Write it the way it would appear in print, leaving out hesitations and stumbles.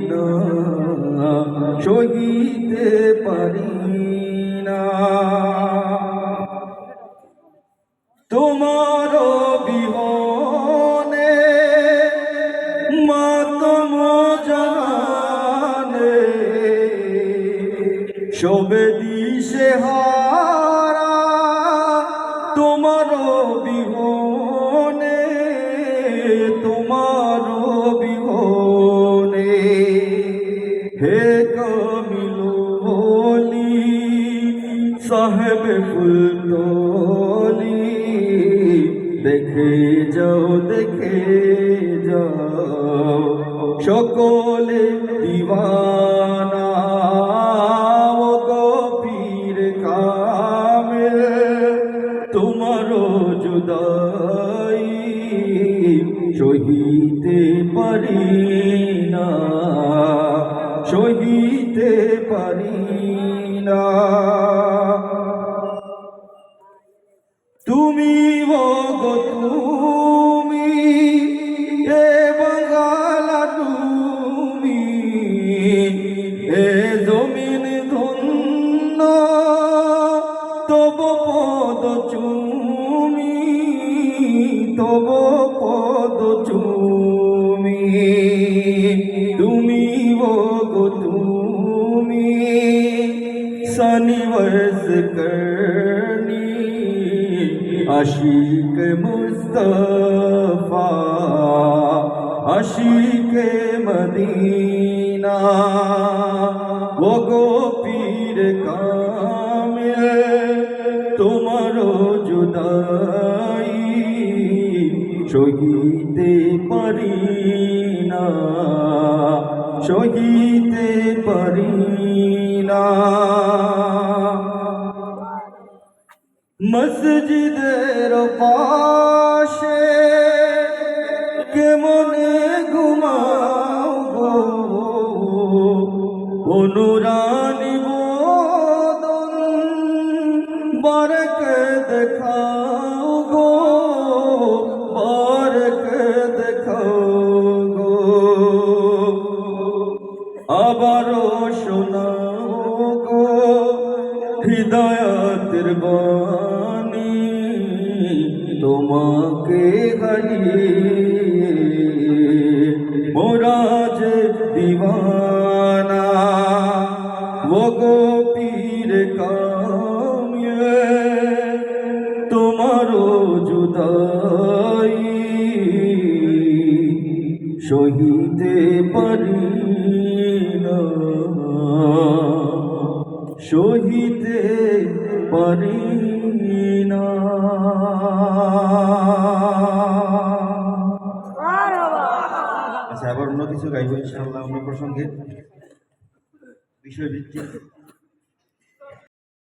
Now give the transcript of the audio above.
না সহিতে পারি না তোমার বিহনে মাতম জানে শোবে দিশে হারা তোমার বিহনে তোমার বিহনে হে কামিলি সাহেব ফুলতলি দেখে যাও সকলে দিওয়ানা ও গো পীর কামিল তোমারও জুদাই সহিতে পারি না সহিতে পারি না তুমি গো তুমি এ বাঙালা তুমি এ জমিন ধন্য তব পদ চুমি তব পদ চুমি তুমি গো তুমি শনিবর্ষ করনি আশিক মুস্তফা আশিক মদিনা ও গো পীর কামিল তোমারও জুদাই সহিতে পারি না সহিতে পারি না মসজিদের পাশে কেমনে ঘুমাও গো অনুরানী বদন বারক দেখাও গো বারক দেখাও গো আবারও শোনাও গো হৃদয়তের বাণী তোমাকে হারিয়ে মোরা যে দিওয়ানা ও গো পীর কামিল তোমারও জুদাই সহিতে পারি না সহিতে পারি না। আচ্ছা, আবার অন্য কিছু গাইব ইনশাআল্লাহ, অন্য প্রসঙ্গে বিষয়ভিত্তিক।